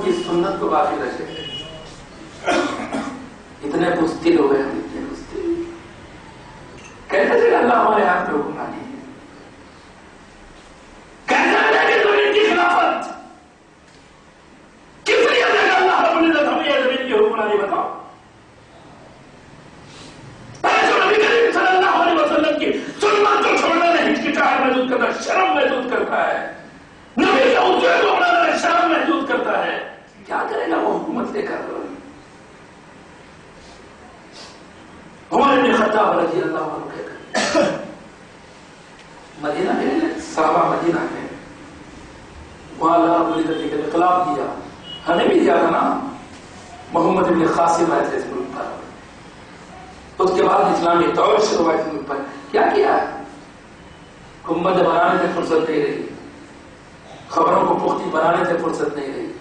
کی سنت کو باقی رکھے. اتنے بزدل ہو گئے ہم, اتنے بزدل. کہتے تھے اللہ ہمارے ہاتھ میں حکمرانی ہے, کہتے تھے کہ زمین کی خلافت کس لیے دے گا اللہ رب العزت ہمیں یہ زمین کی حکمرانی بتاؤ. نبی کریم صلی اللہ علیہ وسلم کی سنت کو چھوڑنے میں ہچکچاہٹ محسوس کرتا ہے, شرم محسوس کرتا ہے, نبی کے اسوے کو اپنانے میں شرم محسوس کرتا ہے. کیا کرے گا وہ حکومت لے کر؟ عمر بن خطاب رضی اللہ عنہ کہتے ہیں مدینہ میں, صحابہ مدینہ میں, وہاں اللہ رب العزت نے انقلاب دیا, ہمیں بھی دیا تھا نا. محمد بن قاسم آئے تھے اس ملک پر, اس کے بعد اسلامی دور شروع ہوا اس ملک پر. کیا کیا؟ گنبد بنانے سے فرصت نہیں رہی, خبروں کو پختی بنانے سے فرصت نہیں رہی,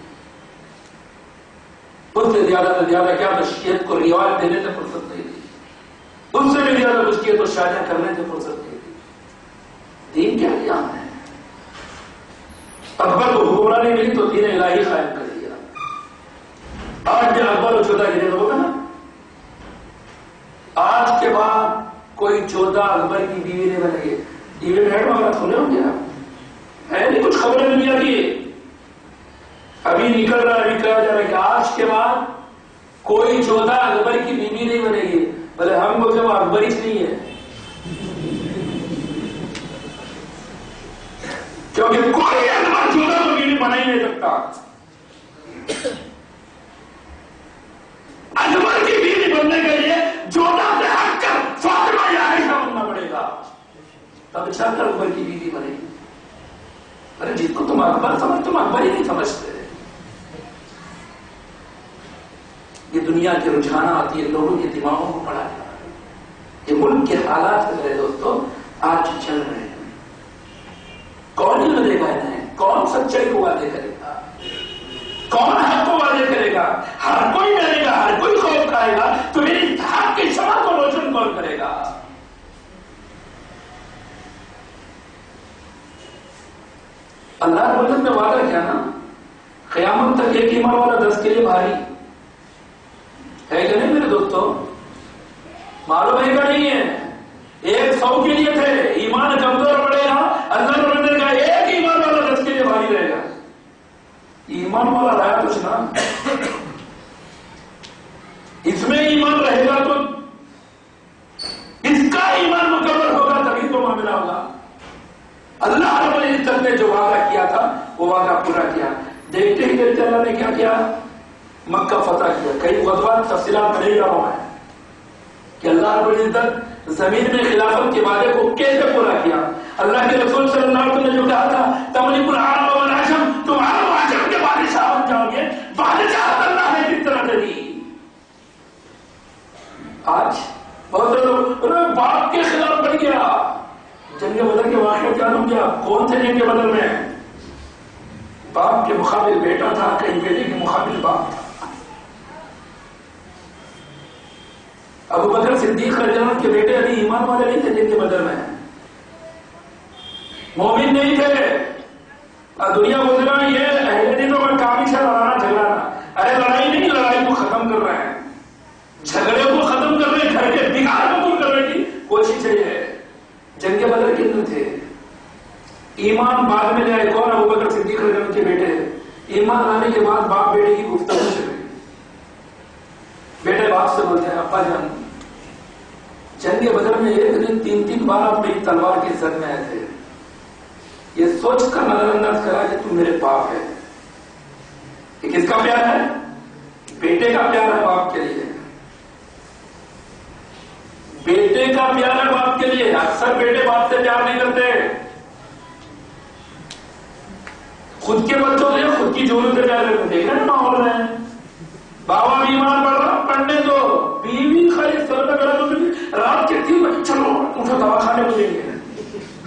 ان سے زیادہ کیا مشکیت کو رواج دینے سے فرصت نہیں رہی, ان سے بھی زیادہ مشکیت کو شادیاں کرنے سے فرصت نہیں رہی. دین کیا کیا ہے؟ اکبر کو حکمرانی ملی تو دین الہی قائم کر دیا. آج بھی اکبر و چودہ گنے ہوگا نا. آج کے بعد کوئی چودہ اکبر کی بیوی نہیں بنے گی. ٹی وی میں وغیرہ سنے ہوں گے آپ, ہے نہیں کچھ خبریں دنیا کی ابھی نکل رہا ہے, ابھی کہا جا رہا ہے کہ آج کے بعد کوئی چودہ اکبر کی بیوی نہیں بنے گی. بھلے ہم کو وہ اکبری نہیں ہے, کیونکہ کوئی اکبر چودہ کو بیوی بنا ہی نہیں سکتا. اکبر کی بیوی بننے کے لیے چودہ سے ہٹ کر فاطمہ یا عائشہ بننا پڑے گا, تب چل کر اکبر کی بیوی بنے گی. ارے جس کو تم اکبر سمجھ, تم اکبر ہی نہیں سمجھتے. یہ دنیا کے رجحانات یہ لوگوں کے دماغوں کو پڑھا جا رہا ہے. یہ ملک کے حالات میرے دوستوں آج چل رہے ہیں. کون ہی لگے گا انہیں؟ کون سچائی کو واضح کرے گا؟ کون حق کو واضح کرے گا؟ ہر کوئی ڈرے گا, ہر کوئی خوف کھائے گا, تو میری حق کی شمع کو روشن کون کرے گا؟ اللہ رب العزت نے وعدہ کیا نا, قیامت تک ایک ایمان والا 10 کے لیے بھاری ہے کہ نہیں میرے دوستوں؟ معلوم ہے کہ نہیں ہے؟ 100 کے لیے تھے, ایمان کمزور پڑے گا, اللہ رب العزت کا ایک ایمان والا 10 کے لیے بھاری رہے گا. ایمان والا رہا کچھ نا, اس میں ایمان رہے گا تو اس کا ایمان مکمل ہوگا, تبھی تو معاملہ ہوگا. اللہ رب العزت نے جو وعدہ کیا تھا وہ وعدہ پورا کیا. دیکھتے ہی دیکھتے اللہ نے کیا کیا, مکہ فتح کیا. کئی غزوات تفصیلات میں نہیں رہا ہوں کہ اللہ رب العزت زمین میں خلافت کے وعدے کو کیسے پورا کیا. اللہ کے رسول صلی اللہ علیہ وسلم نے جو کہا تھا تملک العرب والعجم, تم عرب و عجم کے بادشاہ بن جاؤ گے, بادشاہ اللہ نے کس طرح سے دی. آج بہت سے لوگ باپ کے خلاف بڑھ گیا. جنگ بدر کے واقعہ کیا ہو گیا؟ کون تھے جنگ بدر میں؟ باپ کے مقابل بیٹا تھا, کہیں بیٹے کے مقابل باپ تھا. ابو بکر صدیق رضی اللہ عنہ کے بیٹے ابھی ایمان والے نہیں تھے جنگ بدر میں, مومن نہیں تھے. دنیا گزرا یہ اہل دینوں میں کافی سے لڑانا جھگڑانا. ارے لڑائی نہیں, لڑائی کو ختم کر رہے ہیں, جھگڑے کو ختم کر رہے ہیں, گھر کے بگاڑ کو دور کرنے کی کوشش ہے. جنگ بدر کتنے تھے؟ ایمان بعد میں لے آئے. کون؟ ابو بکر صدیق رضی اللہ عنہ کے بیٹے. ایمان لانے کے بعد باپ بیٹے کی گفتگو چل رہی. بیٹے باپ سے بولتے ہیں ابا جان, جنگ بدر میں ایک دن 3 بار آپ میری تلوار کی زد میں آئے تھے. یہ سوچ کر نظر انداز کرا کہ تم میرے باپ ہے. یہ کس کا پیار ہے؟ بیٹے کا پیار ہے باپ کے لیے. بیٹے کا پیار ہے باپ کے لیے. اکثر بیٹے باپ سے پیار نہیں کرتے. خود کے بچوں سے خود کی جوڑوں سے پیار کرتے. دیکھ رہے ہیں ماحول میں بابا بیمار پڑ رہا, پڑھنے دو. بیوی خالی سر میں گرم ہوتی, رات کے 3 بجے چلو اٹھو دوا کھانے کو دیں گے.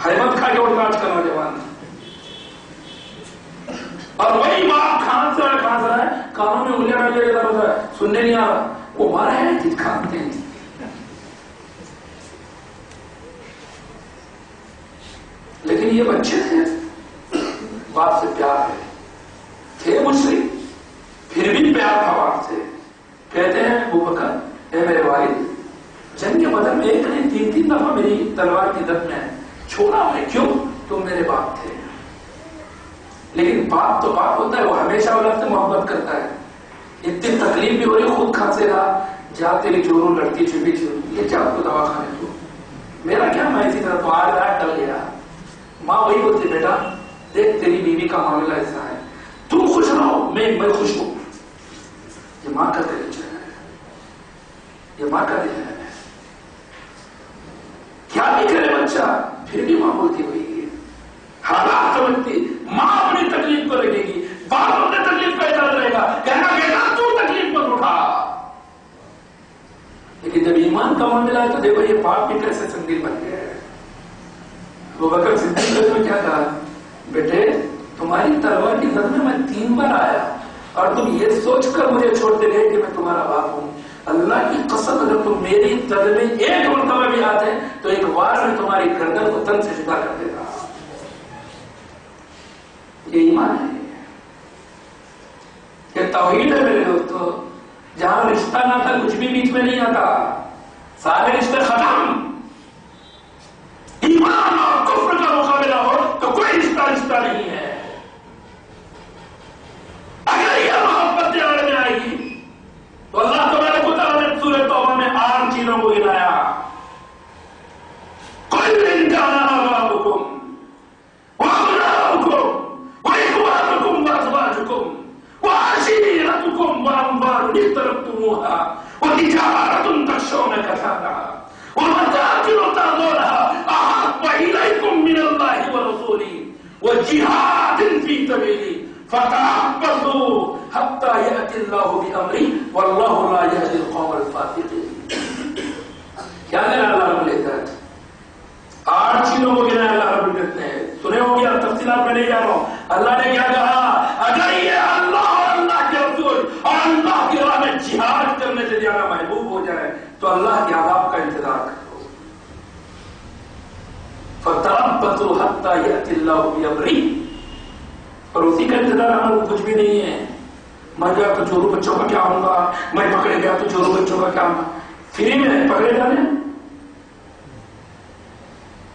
حیمت کھا کے اٹھنا آج کل نوجوان. اور وہی باپ کھانس رہا ہے, کانوں میں انگلیاں ڈال کے درد ہے, سننے نہیں آ رہا. وہ مارا ہے جس کھانتے ہیں. لیکن یہ بچے تھے, باپ سے پیار ہے. تھے مشرک, پھر بھی پیار تھا آپ سے. کہتے ہیں ابو بکر اے میرے والد, جنگ بدر میں ایک نہیں 3 دفعہ میری تلوار کی دت میں چھوڑا میں. کیوں؟ تم میرے باپ تھے. لیکن باپ تو باپ ہوتا ہے, وہ ہمیشہ اولاد سے محبت کرتا ہے. اتنی تکلیف بھی ہو رہی, خود کھانسے رہا, جا تیری چوروں لڑکی چھپی چھوڑی, یہ جا کو دوا کھانے تو میرا کیا, میں اسی طرح تو آج رات ڈل گیا. ماں وہی بولتی بیٹا دیکھ تیری بیوی کا معاملہ ایسا ہے, تم خوش رہو میں خوش ہوں. یہ ماں کا دل ہے, یہ ماں کا دل ہے. کیا بھی کرے بچہ, پھر بھی ماں بولتی ہوئی حالات سمجھتی. ماں اپنی تکلیف کو رکھے گی, باپ اپنے تکلیف کا اعتراض رہے گا, کہنا بیٹا تو تکلیف مت اٹھا. لیکن جب ایمان کا معاملہ ہے تو دیکھو یہ باپ بھی کیسے سنگیل بن گیا ہے. ابو بکر صدیق نے کیا کہا, بیٹے تمہاری تلوار کی زد میں 3 بار آیا اور تم یہ سوچ کر مجھے چھوڑتے گئے کہ میں تمہارا باپ ہوں. اللہ کی قسم اگر تم میری زد میں ایک مرتبہ بھی آتے تو ایک بار میں تمہاری گردن کو تن سے جدا کر دیتا. یہ ایمان ہے, یہ توحید ہے میرے دوستو. جہاں رشتہ نہ تھا کچھ بھی بیچ میں نہیں آتا, سارے رشتے ختم. ایمان اور کفر کا مقابلہ ہو تو کوئی رشتہ نہیں ہے. اگر یہ محبت دیوار میں آئے گی تو اللہ تبارک و تعالیٰ نے سورہ توبہ میں 8 چیزوں کو گنایا. قل ان كان آباؤكم وأبناؤكم وإخوانكم وأزواجكم وعشيرتكم وأموال اقترفتموها وتجارة تخشون كسادها ومساكن ترضونها أحب إليكم من الله ورسوله وجهاد في سبيله فتربصوا حتى يأتي الله بأمره والله لا يهدي القوم الفاسقين. کیا کہنا اللہ رب العزت؟ 8 چیزوں کو گنایا اللہ رب العزت نے. سنے ہو گیا, تفصیلات میں نہیں جا رہا ہوں. اللہ نے کیا کہا, اگر یہ اللہ اور اللہ کے رسول اور اللہ کی راہ میں جہاد کرنے سے زیادہ محبوب ہو جائے تو اللہ کے عذاب کا انتظار کرو. فتربصوا حتى يأتي الله بأمره, اور اسی کا انتظار ہمیں کچھ بھی نہیں ہے. مر گیا تو چوروں بچوں کا کیا ہوگا, میں پکڑے گیا تو چوروں بچوں کا کیا ہوگا. فری میں پکڑے جانے,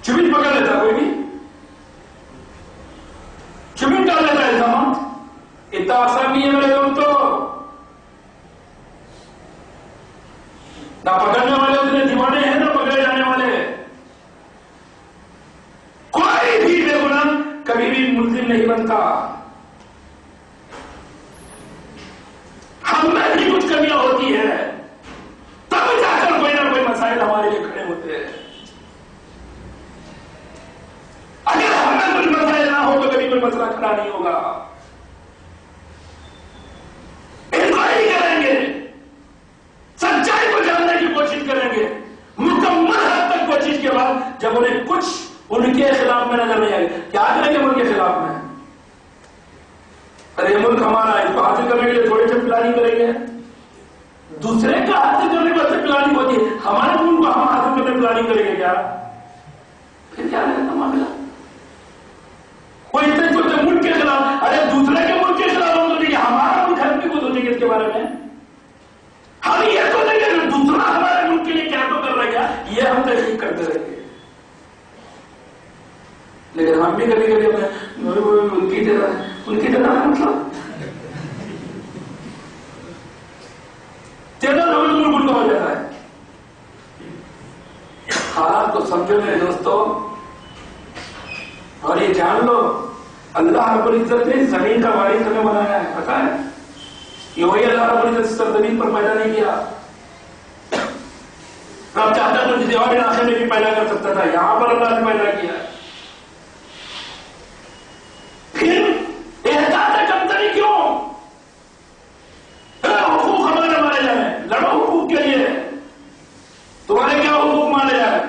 چمٹ پکڑ لیتا کوئی بھی, چمٹ ڈال لیتا ہے سامان. اتنا آسان نہیں ہے میرے دوستوں. نہ پکڑنے والے اتنے دیوانے ہیں نہ پکڑے جانے والے. کوئی بھی بے گناہ کبھی بھی ملزم نہیں بنتا. ہم میں بھی کچھ کمیاں ہوتی ہے تب جا کر کوئی نہ کوئی مسائل ہمارے لیے کھڑے ہوتے ہیں. اگر ہم میں کوئی مسائل نہ ہو تو کبھی کوئی مسئلہ کھڑا نہیں ہوگا. انکوائری کریں گے, سچائی کو جاننے کی کوشش کریں گے, مکمل حد تک کوشش کے بعد جب انہیں کچھ ان کے خلاف میں نظر نہیں آئے کیا کریں گے ملک کے خلاف میں. ارے ملک ہمارا, اس کو حاصل کرنے کے لیے تھوڑی سی پلاننگ کریں گے. دوسرے کا حاصل کرنے کے بعد پلاننگ ہوتی ہے, ہمارے ملک کو ہم حاصل کرنے پلاننگ کریں گے کیا؟ پھر کیا رہتا معاملہ. کوئی اتنے سوچتے ملک کے خلاف, ارے دوسرے کے ملک کے خلاف ہم سوچیں گے, ہمارا ملک ہم کو سوچیں گے اس کے بارے میں. ہم یہ سوچیں گے دوسرا ہمارے ملک کے لیے کیا تو کر رہا ہے, یہ ہم تحقیق کرتے رہیں گے. لیکن ہم بھی کبھی کبھی ان کی جگہ مطلب تیرا ملک ملک ہو جاتا ہے. حالات کو سمجھو میرے دوستوں, اور یہ جان لو اللہ رب العزت نے زمین کا وارث ہمیں بنایا ہے. پتا ہے یہ وہی اللہ رب العزت سرزمین پر پیدا نہیں کیا. رب چاہتا تو کسی اور علاقے میں بھی پیدا کر سکتا تھا, یہاں پر اللہ نے پیدا کیا. پھر احساس کمتری کیوں؟ حقوق ہمارے مانے جائیں, لڑو حقوق کے لیے. تمہارے کیا حقوق مانے جائیں,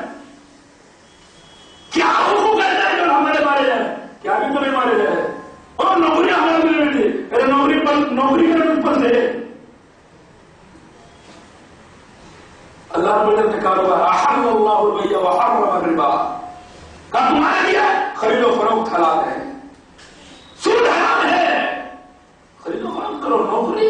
کیا حقوق ایسا ہے جو ہمارے مارے جائیں, کیا بھی تمہیں مارے جائے. اور نوکری ہمارے ملے تھے, ارے نوکری کرنے اوپر سے اللہ رب نے کہا احل اللہ البیع وحرم الربا, کہا تمہارے لیے خرید و فروخت حلال ہے, سود حرام ہے, خرید و فروخت کرو. نوکری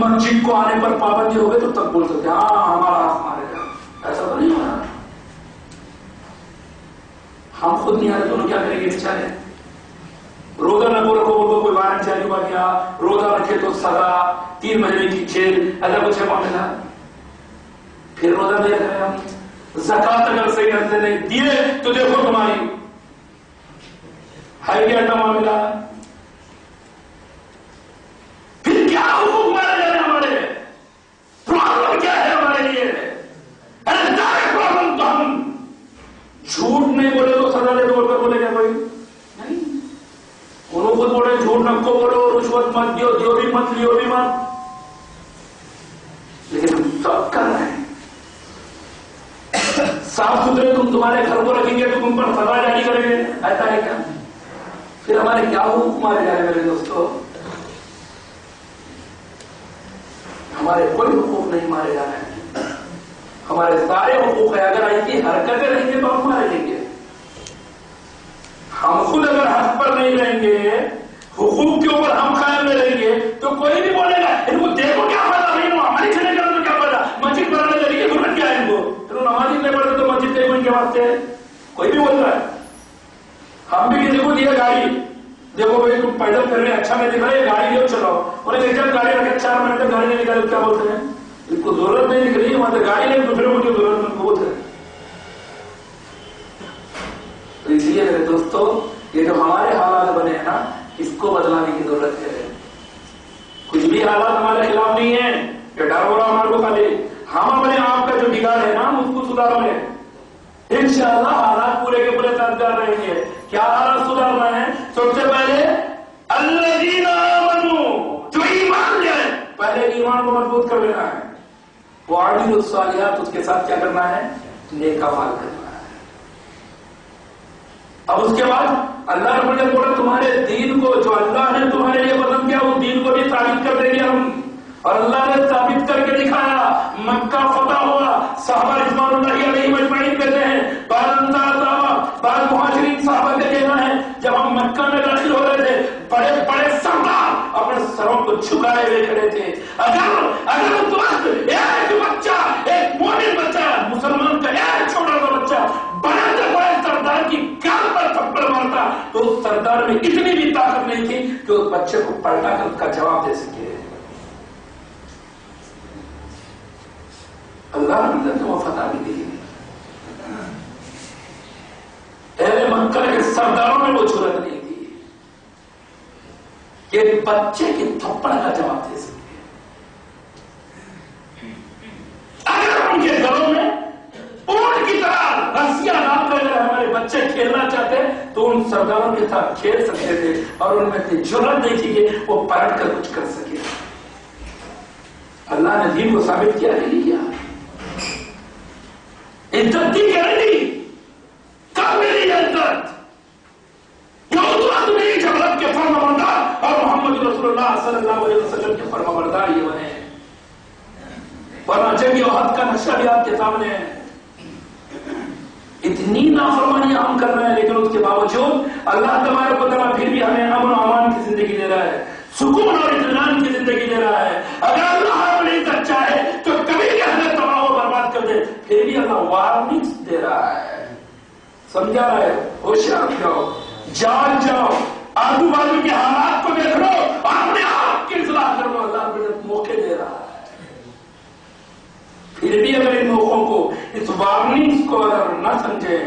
مسجد کو آنے پر پابندی ہو گئے تو تب بول سکتے ہاں ہمارا ہاتھ مارے گا. ایسا تو نہیں ہو رہا. ہم خود نہیں آ رہے تو کیا کریں گے بیچارے؟ روزہ نہ رکھو بولو کوئی وارنٹ جاری ہوا گیا, روزہ رکھے تو سزا 3 مہینے کی جیل, ایسا کچھ ہے معاملہ. پھر روزہ نہیں رکھ رہے ہم. زکات اگر صحیح ڈھنگ سے نہیں دیے تو دیکھو تمہاری ہے کیا ایسا معاملہ. پھر کیا حقوق مارے جا رہے ہمارے؟ پرابلم کیا ہے ہمارے لیے؟ پرابلم تو ہم جھوٹ نہیں بولے تو سزا دے بول کر بولے گا کوئی نہیں. انہوں خود بولے جھوٹ نہ کو بولو, رشوت مت دیو, دیو بھی مت لیو بھی مت, لیکن ہم سب کر رہے ہیں. صاف ستھرے تم تمہارے گھر کو رکھیں گے تو تم پر سزا جاری کریں گے, ایسا ہے کیا؟ پھر ہمارے کیا حقوق مارے جا رہے ہیں میرے دوستو؟ ہمارے کوئی حقوق نہیں مارے جا رہے ہیں. ہمارے سارے حقوق ہے. اگر ایسی حرکتیں رہیں گے تو ہم مارے لیں گے. ہم خود اگر حق پر نہیں رہیں گے, حقوق کے اوپر ہم قائم نہیں رہیں گے تو کوئی نہیں بولے گا ان کو دیکھو کیا فائدہ, نہیں وہ ہماری چلے گا تو کیا فائدہ, مسجد بنانے کے لیے ضرورت کیا ہے ان کو, پھر نماز ہی نہیں پڑھتے تو مسجد کے ان کے واسطے کوئی بھی بول رہا ہے. ہم بھی کسی کو دیا گاڑی, دیکھو بھائی تم پیدل کر رہے ہیں, اچھا نہیں دکھ رہا ہے, گاڑی لے چلاؤ. انہیں جب گاڑی رکھے 4 مہینے تک گاڑی نہیں نکالے کیا بولتے ہیں, اس کو ضرورت نہیں دکھ رہی ہے, وہاں گاڑی لے دوسرے کو ضرورت نہیں بہت ہے. تو اس لیے میرے دوستو یہ جو ہمارے حالات بنے ہیں نا, اس کو بدلانے کی ضرورت ہے. کچھ بھی حالات ہمارے خلاف نہیں ہے کہ ڈر ہو رہا ہمارے کو, خالی ہم اپنے آپ کا جو بگاڑ ہے نا اس کو سدھار لیں. انشاءاللہ حالات پورے کے پورے سازگار رہیں گے. کیا حالات سدھارنا ہے؟ سب سے پہلے الذین آمنوا, جو ایمان لے آئے, پہلے ایمان کو مضبوط کر لینا ہے. وعملوا الصالحات, اس کے ساتھ کیا کرنا ہے؟ نیک اعمال کرنا ہے. اب اس کے بعد اللہ رب العزت بولے تمہارے دین کو جو اللہ نے تمہارے لیے پسند کیا اس دین کو بھی ثابت کر دیں گے ہم. اور اللہ نے ثابت کر کے دکھایا. مکہ فتح ہوا, صحابہ رضوان اللہ علیہم اجمعین کہتے ہیں, بعض مہاجرین صحابہ کا کہنا ہے جب ہم مکہ میں داخل ہو رہے تھے بڑے بڑے سردار اپنے سروں کو جھکائے ہوئے کھڑے تھے. اگر اس وقت ایک بچہ, ایک مومن بچہ, مسلمان کا ایک چھوٹا سا بچہ بڑے سے بڑے سردار کی گال پر تھپڑ مارتا تو اس سردار میں اتنی بھی طاقت نہیں تھی کہ اس بچے کو پلٹا کر اس کا جواب دے سکے. اللہ نے وہ فتح بھی دی. اہل مکہ کے سرداروں میں وہ جرأت نہیں تھی کہ بچے کے تھپڑ کا جواب دے سکے. اگر ان کے گھروں میں اونٹ کی طرح رسیاں ڈال کر اگر ہمارے بچے کھیلنا چاہتے تو ان سرداروں کے ساتھ کھیل سکتے تھے, اور ان میں سے جرأت نہیں تھی کہ وہ پلٹ کر کچھ کر سکے. اللہ نے دین کو ثابت کیا نہیں کیا. عزت دی کہ نہیں؟ کب ملی عزت؟ وہ اس وقت ملی جب رب کے فرما بردار اور محمد رسول اللہ صلی اللہ علیہ وسلم کے فرما بردار یہ بنے. ورنہ جنگ احد کا نقشہ بھی آپ کے سامنے ہے. اتنی نافرمانیاں ہم کر رہے ہیں, لیکن اس کے باوجود اللہ تبارک و تعالیٰ پھر بھی ہمیں امن و امان کی زندگی دے رہا ہے, سکون اور اطمینان کی زندگی دے رہا ہے. اگر اللہ اپنی عزت چاہے تو کبھی بھی ہمیں تباہ و برباد کر دے, پھر بھی اللہ وارننگ دے رہا ہے, سمجھا رہا ہے. ہوشیار جاؤ, جان جاؤ, آجو بازو کے حالات کو دیکھ لو, اپنے آپ کی اصلاح کر لو. اللہ اپنے موقع دے رہا ہے. پھر بھی اگر ان موقعوں کو, اس وارننگ کو اگر نہ سمجھے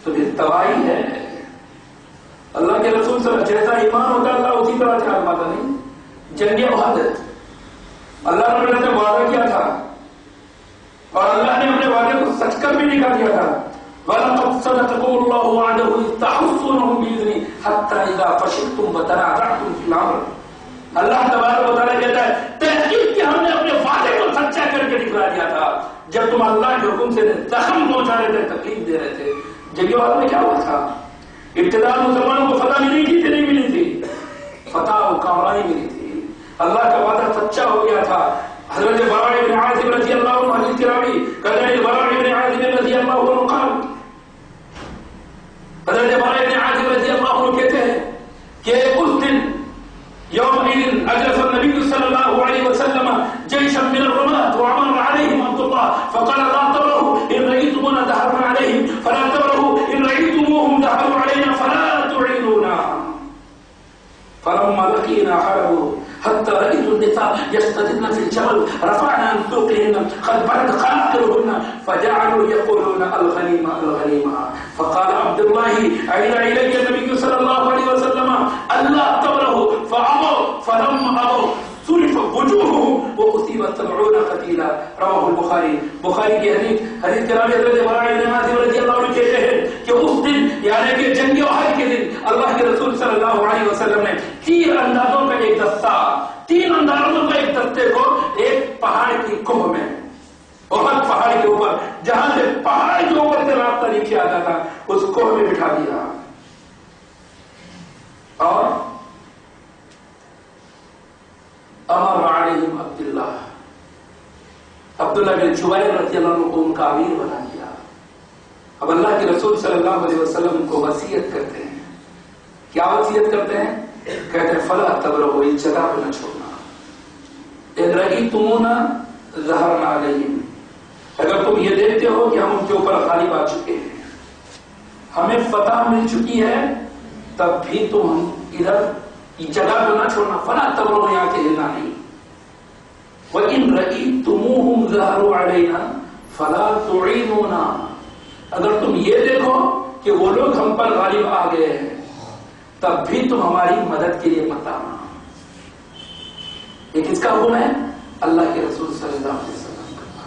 تو پھر تباہی ہے. اللہ کے رسول صلی اللہ علیہ وسلم جیسا ایمان ہوتا اللہ اسی طرح سے آزماتا نہیں. جنگ احد اللہ رب العزت نے وعدہ کیا تھا اور اللہ نے اپنے وعدے کو سچ کر بھی دکھا دیا تھا. وَلَقَدْ صَدَقَكُمُ اللَّهُ وَعْدَهُ إِذْ تَحُسُّونَهُم بِإِذْنِهِ حَتَّىٰ إِذَا فَشِلْتُمْ وَتَنَازَعْتُمْ فِي الْأَمْرِ. اللہ تبارک و تعالیٰ کہتا ہے تحقیق کہ ہم نے اپنے وعدے کو سچا کر کے دکھلا دیا تھا جب تم اللہ کے حکم سے زخم پہنچا رہے تھے, تکلیف دے رہے تھے. جنگ احد میں کیا ہوا تھا؟ ابتدا مسلمانوں کو فتح ملی تھی کہ نہیں ملی تھی؟ فتح و کامرانی ملی تھی. اللہ کا وعدہ سچا ہو گیا تھا. حضرت براء بن عازب رضی اللہ عنہ حدیث کی راوی کہتے ہیں براء بن عازب رضی اللہ عنہ قال, حضرت براء بن عازب رضی اللہ عنہ کہتے ہیں کہ اس دن یوم عید اجلس النبی النساء يستدلن في الجبل رفعنا عن سوقهن قد بدت خناقرهن فجعلوا يقولون الغنيمة الغنيمة. فقال عبد الله عيد إلي النبي صلى الله عليه وسلم ألا تبره فأبوا فلما أبوا صرف وجوههم وأصيبت 70 قتيلا. رواه البخاری. بخاری کی حدیث کے راوی حضرت براء بن عازب رضی اللہ عنہ کہتے ہیں کہ اس دن یعنی کہ جنگ احد کے دن اللہ کے رسول صلی اللہ علیہ وسلم نے 3 اندازوں کا ایک دستہ 3 اندازوں کا ایک دستے کو ایک پہاڑ کی کوہ میں احد پہاڑ کے اوپر جہاں سے پہاڑ کے اوپر سے راستہ نیچے آتا تھا اس کوہ میں بٹھا دیا. اور امر علیہم عبداللہ بن جبیر رضی اللہ عنہ کو ان کا امیر بنا دیا. اب اللہ کے رسول صلی اللہ علیہ وسلم کو وصیت کرتے ہیں. کیا وصیت کرتے ہیں؟ کہتے ہیں فلا تبرحوا اس جگہ کو نہ چھوڑنا. ان رأیتمونا ظہرنا علیہم اگر تم یہ دیکھتے ہو کہ ہم ان کے اوپر غالب آ چکے ہیں ہمیں فتح مل چکی ہے تب بھی تم ہم ادھر جگہ کو نہ چھوڑنا. فلا تبرحوا یہاں سے ہلنا نہیں. وَإِن رَأَيْتُمُوهُمْ ظَهَرُوا عَلَيْنَا فَلَا تُعِينُونَا اگر تم یہ دیکھو کہ وہ لوگ ہم پر غالب آ گئے ہیں تب بھی تم ہماری مدد کے لیے مت آنا. یہ کس کا حکم ہے؟ اللہ کے رسول صلی اللہ علیہ وسلم کا.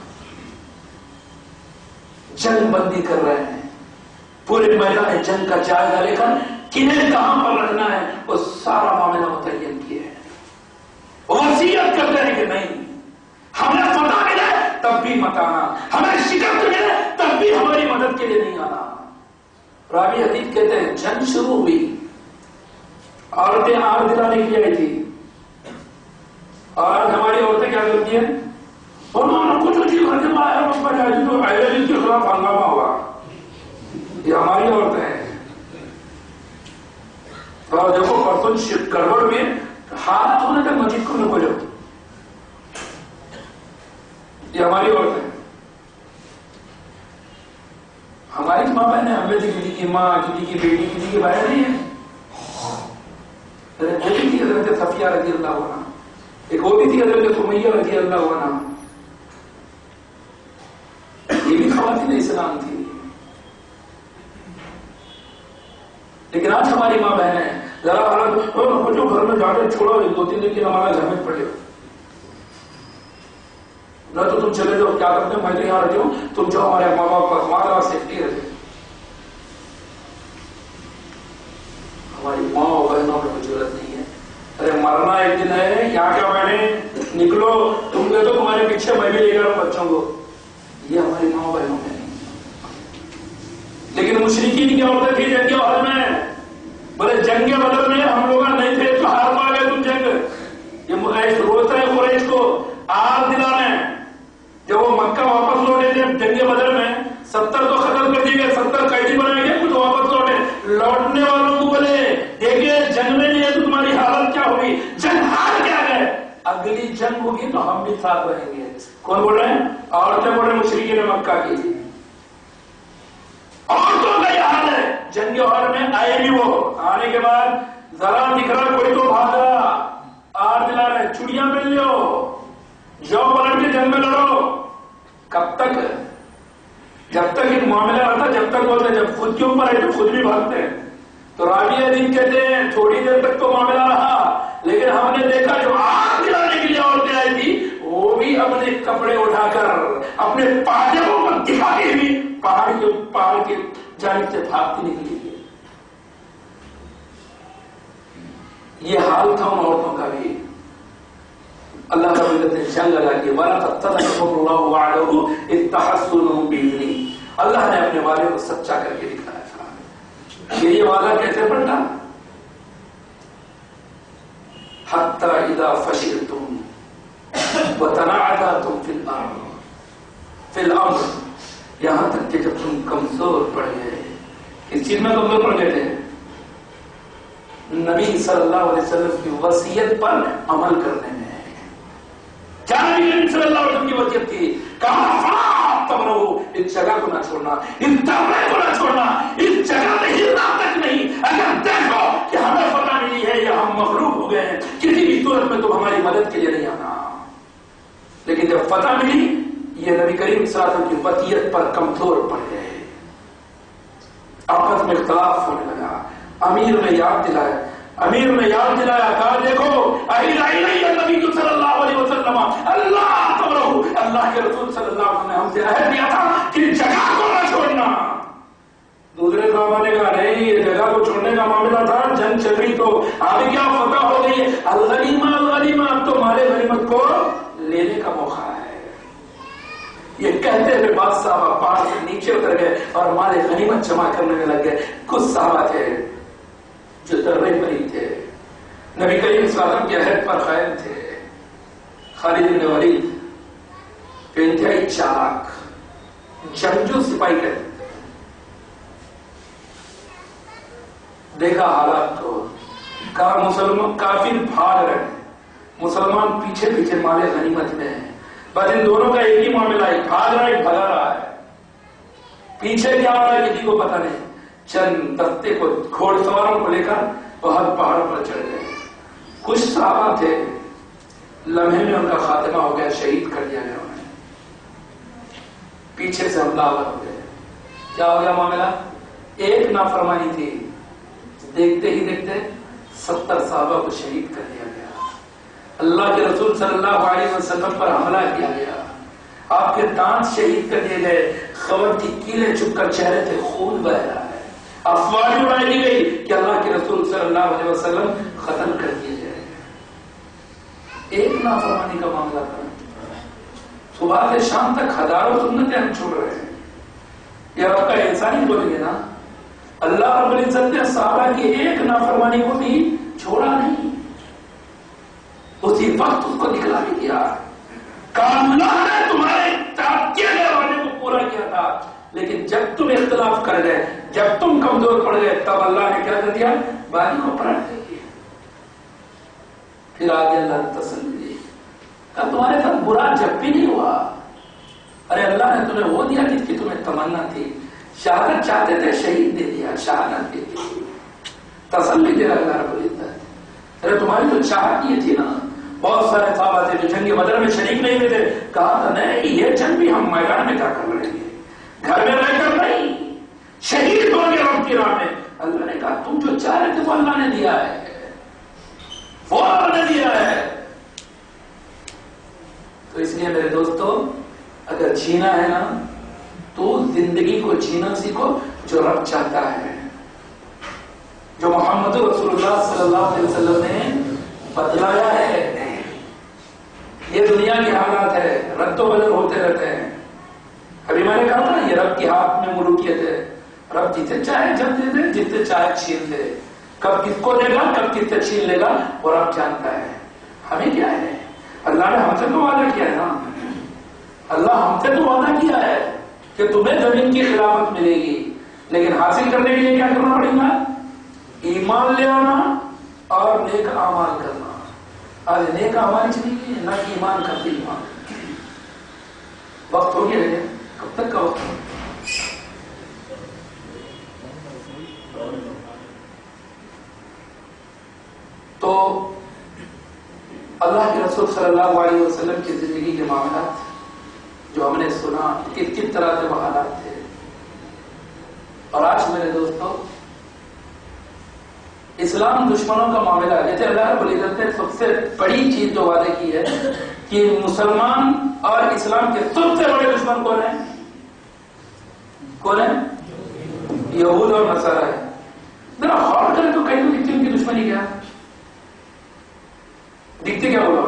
جنگ بندی کر رہے ہیں پورے میدان جنگ کا جائزہ لے کر کنہیں کہاں پر رکھنا ہے وہ سارا معاملہ متعین کیا ہے. وصیت کرتے ہیں کہ نہیں ہمیں فتح ملے تب بھی مت آنا ہمیں شکست ملے تب بھی ہماری مدد کے لیے نہیں آنا. راوی حدیث کہتے ہیں جنگ شروع ہوئی عورتیں آگ دلانے کی آئی تھی اور آج ہماری عورتیں کیا کرتی ہیں انہوں نے کچھ چیز گھر کے باہر اس پر جائے جو اہل کے خلاف ہنگامہ ہوا. یہ ہماری عورتیں ہیں. اور دیکھو پرسوں گڑبڑ میں ہاتھ ہونے تک مسجد کو نہ کھولو. یہ ہماری عورتیں ہیں. ہماری ماں بہن ہے ہمیں کسی کی ماں کسی کی بیٹی کسی کی بہن نہیں ہے. بیٹی تھی حضرت صفیہ رضی اللہ عنہ ایک وہ بھی تھی حضرت سمیہ رضی اللہ عنہ. یہ بھی خواتین اسلام تھی لیکن آج ہماری ماں بہن ہے ذرا حالت جو گھر میں جاتے چھوڑو 2-3 دن کی ہمارا گھر میں پڑے نہ تو تم چلے جاؤ کیا کرتے ہو میں تو یہاں رہتی ہوں تم جو ہمارے ماں باپ پر ہمارا سیفٹی رہتے. ہماری ماں اور بہنوں میں کوئی ضرورت نہیں ہے. ارے مرنا ایک دن ہے کیا کیا بہنیں نکلو تم کہتے ہو تمہارے پیچھے میں بھی لے گا بچوں کو. یہ ہماری ماں بہنوں میں نہیں. لیکن مشرکین کی عورتیں تھی جنگ کے حال میں بولے جنگ بدر میں ہم لوگ نہیں تھے تو ہار پا گئے تم جنگ. یہ روتا ہے قریش کو آگ دلانے جب وہ مکہ واپس لوٹے تھے جنگ بدر میں 70 تو ختم کر دیے گئے 70 قیدی بنائے گئے کچھ واپس لوٹے. لوٹنے والوں کو بولے دیکھیے جنگ میں نہیں ہے تو تمہاری حالت کیا ہوگی. جنگ ہار کیا گئے اگلی جنگ ہوگی تو ہم بھی ساتھ رہیں گے. کون بول رہے ہیں؟ عورتیں بول رہے ہیں مشرکین مکہ کی. عورتوں کا یہ حال ہے. جنگ ہال میں آئے بھی وہ آنے کے بعد ذرا دکھ رہا کوئی تو بھاگا آگ دلا رہے چڑیاں مل لو جو پلٹ کے جنگ میں لڑو. کب تک؟ جب تک ایک معاملہ رہتا جب تک بولتے جب خود کے اوپر ہے تو خود بھی بھاگتے ہیں. تو راوی حدیث کہتے ہیں تھوڑی دیر تک تو معاملہ رہا لیکن ہم نے دیکھا جو آگ دلانے کے لیے عورتیں آئی تھی وہ بھی اپنے کپڑے اٹھا کر اپنے پاجاموں کو دکھاتی ہوئی پہاڑ کے جانب سے بھاگتی نکلی. یہ حال تھا ان عورتوں کا بھی. اللہ رب العزت نے جنگ لگا کے وَلَقَدْ صَدَقَكُمُ اللَّهُ وَعْدَهُ إِذْ تَحَسُّونَهُم بِإِذْنِهِ اللہ نے اپنے وعدے کو سچا کر کے دکھایا تھا. یہ وعدہ کیسے بنتا؟ حَتَّى إِذَا فَشِلْتُمْ وَتَنَازَعْتُمْ فِي الْأَمْرِ یہاں تک کہ جب تم کمزور پڑ گئے. کس چیز میں کمزور پڑ گئے تھے؟ نبی صلی اللہ علیہ وسلم کی وصیت پر عمل کرنے میں. کیا نبی صلی اللہ علیہ وسلم کی وصیت تھی؟ کہا فلا تبرحوا اس جگہ کو نہ چھوڑنا اس دورے کو نہ چھوڑنا اس جگہ سے ہلنا تک نہیں. اگر دیکھو کہ ہمیں فتح ملی ہے یا ہم مغلوب ہو گئے ہیں، کسی بھی صورت میں تم ہماری مدد کے لیے نہیں آنا. لیکن جب فتح ملی یہ نبی کریم صلی اللہ علیہ وسلم کی وصیت پر کمزور پڑ گئے، آپس میں اختلاف ہونے لگا. امیر نے یاد دلایا کہا دیکھو نبی صلی اللہ علیہ وسلم اللہ کے رسول صلی اللہ علیہ وسلم نے ہم سے عہد دیا تھا کہ جگہ کو نہ چھوڑنا. دوسرے صحابہ نے کہا نہیں، یہ جگہ کو چھوڑنے کا معاملہ تھا، جنگ چل رہی تو آگے کیا فتح ہو گئی، الغنیمہ اب تو مال غنیمت کو لینے کا موقع ہے. یہ کہتے ہوئے بعض صحابہ پہاڑ سے نیچے اتر گئے اور مال غنیمت جمع کرنے میں لگ گئے. کچھ صحابہ تھے جو درے پری تھے، نبی کریم صلی اللہ علیہ وسلم کے عہد پر قائم تھے. خالد بن ولید جو انتہائی چالاک جنگجو سپاہی تھے، دیکھا حالات کو، کہا مسلمان کافر بھاگ رہے ہیں، مسلمان پیچھے پیچھے مال غنیمت میں ہیں. بس ان دونوں کا ایک ہی معاملہ ہے، بھاگ رہا ہے بھگا رہا ہے، پیچھے کیا ہو رہا ہے کسی کو پتہ نہیں. چند دستے کو گھوڑ سواروں کو لے کر بہت پہاڑ پر چڑھ گئے. کچھ صحابہ تھے لمحے میں ان کا خاتمہ ہو گیا، شہید کر دیا گیا انہیں. پیچھے سے حملہ ہو گئے. کیا ہو گیا معاملہ؟ ایک نافرمانی تھی، دیکھتے ہی دیکھتے 70 صحابہ کو شہید کر دیا گیا. اللہ کے رسول صلی اللہ علیہ وسلم پر حملہ کیا گیا، آپ کے دانت شہید کر دیے گئے. خبر کی کیلیں چپ کر چہرے سے خون بہ رہا ہے. افواہ اڑائی دی گئی کہ اللہ کے رسول صلی اللہ علیہ وسلم ختم کر دیے جائے. ایک نافرمانی کا معاملہ تھا، صبح سے شام تک ہزاروں سنتیں ہم چھوڑ رہے ہیں. یہ آپ کا احسان ہی بولیں گے نا. اللہ رب العزت نے صحابہ کی ایک نافرمانی کو بھی چھوڑا نہیں، اسی وقت اس کو نکلا بھی کیا. اللہ نے تمہارے کیے گئے وعدے کو پورا کیا تھا، لیکن جب تم اختلاف کر گئے، جب تم کمزور پڑ گئے، تب اللہ نے کیا کر دیا؟ باری کو پلٹ دیا. پھر آگے اللہ نے تسلی دی، کہا تمہارے ساتھ برا جب بھی نہیں ہوا. ارے اللہ نے تمہیں وہ دیا جس کی تمہیں تمنا تھی، شہادت چاہتے تھے شہید دے دیا، شہادت دے دی، تسلی دے رہا اللہ رب العزت. ارے تمہاری تو چاہت یہ تھی نا. بہت سارے صحابہ تھے جو جنگ بدر میں شریک نہیں ہوئے تھے، کہا تھا نہیں یہ جنگ بھی ہم میدان میں جا کر لڑیں گے، گھر میں رہ کر نہیں، شہید ہوں گے رب کی راہ میں. اللہ نے کہا تم جو چاہ رہے تھے وہ اللہ نے دیا ہے، وہ اللہ نے دیا ہے. تو اس لیے میرے دوستو اگر جینا ہے نا تو زندگی کو جینا سیکھو جو رب چاہتا ہے، جو محمد رسول اللہ صلی اللہ علیہ وسلم نے بتلایا ہے. یہ دنیا کی حالات ہے، رد و بدل ہوتے رہتے ہیں. ابھی میں نے کہا تھا یہ رب کے ہاتھ میں ملوکیت ہے، رب جسے چاہے جب دے دے، جس سے چاہے چھین دے، کب کس کو دے گا کب کس سے چھین لے گا وہ رب جانتا ہے. ہمیں کیا ہے؟ اللہ نے ہم سے تو وعدہ کیا ہے نا، اللہ ہم سے تو وعدہ کیا ہے کہ تمہیں زمین کی خلافت ملے گی، لیکن حاصل کرنے کے لیے کیا کرنا پڑے گا؟ ایمان لے آنا اور نیک اعمال کرنا. آج نیک اعمال چلیے نہ کہ ایمان کرتے ایمان. وقت ہو گیا ہے، کب تک کا وقت؟ تو اللہ کے رسول صلی اللہ علیہ وسلم کی زندگی کے معاملات جو ہم نے سنا کس کس طرح سے وہ حالات تھے. اور آج میرے دوستوں اسلام دشمنوں کا معاملہ ہے. جیسے اللہ رب العزت نے سب سے بڑی چیز جو وعدے کی ہے کہ مسلمان اور اسلام کے سب سے بڑے دشمن کون ہیں؟ کون ہیں؟ یہود اور نصارہ ہے. ذرا غور کریں تو کہیں تو دکھتی ان کی دشمنی کیا دکھتی کیا ہوگا؟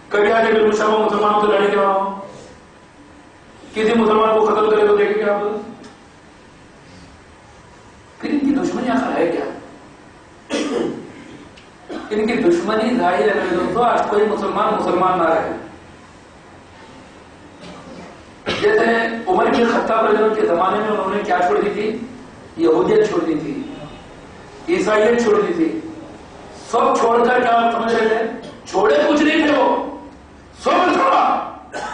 کبھی آگے بالمشابہ مسلمانوں سے لڑے کیا ہو، کسی مسلمان کو قتل کرے تو دیکھیں گے آپ. پھر ان کی دشمنی آخر ہے کیا؟ ان کی دشمنی ظاہر ہے میرے دوستوں. آج کوئی مسلمان نہ رہے. جیسے عمر بن خطاب رضی اللہ کے زمانے میں انہوں نے کیا چھوڑ دی تھی؟ یہودیت چھوڑ دی تھی، عیسائیت چھوڑ دی تھی. سب چھوڑ کر کیا سمجھ رہے تھے؟ چھوڑے کچھ نہیں تھے، وہ سب چھوڑا،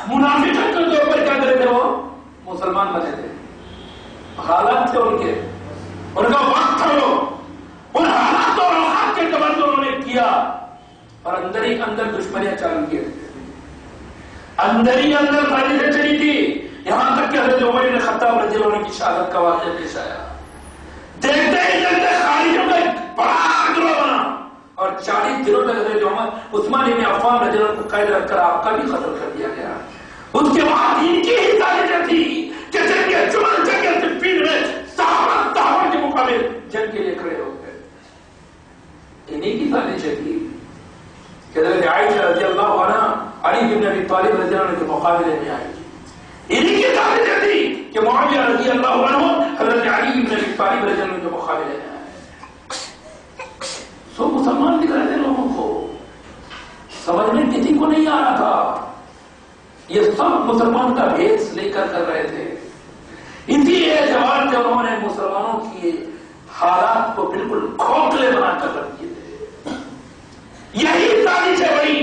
منافقت کے طور پر کیا کرے تھے؟ وہ مسلمان بنے تھے. حالات تھے ان کے، ان کا وقت تھا، وہ ان حالات اور اوقات کے اعتبار سے انہوں نے کیا اندر ہی اندر تاریخیں چلی تھی، یہاں تک کہ حضرت عمر بن خطاب رضی اللہ عنہ کی شہادت کا واقعہ پیش آیا۔ دیکھتے ہی دیکھتے خارجیوں کا ایک بڑا گروہ بنا اور 40 دنوں تک حضرت عثمان بن عفان رضی اللہ عنہ کو قید رکھ کر آپ کا بھی قتل کر دیا گیا۔ اس کے بعد ان کی ہی تاریخیں تھی کہ جنگ جمل جنگ صفین میں صحابہ کے مقابل جنگ کے لیے کھڑے ہو گئے۔ انہی کی تاریخیں تھی کہ حضرت عائشہ رضی اللہ عنہ علی بن ابی طالب رضی اللہ عنہ کے مقابلے میں آئی۔ انہی کی تاریخیں تھی کہ معاویہ رضی اللہ عنہ حضرت علی بن ابی طالب رضی اللہ عنہ کے مقابلے میں آئے۔ سو مسلمان دکھ رہے تھے لوگوں کو، سمجھ میں کسی کو نہیں آ رہا تھا، یہ سب مسلمان کا بھیس لے کر رہے تھے۔ اسی اعتبار سے انہوں نے مسلمانوں کی حالات کو بالکل کھوکھلے بنا کر رکھ دیے تھے۔ یہی تاریخ ہے بھائی،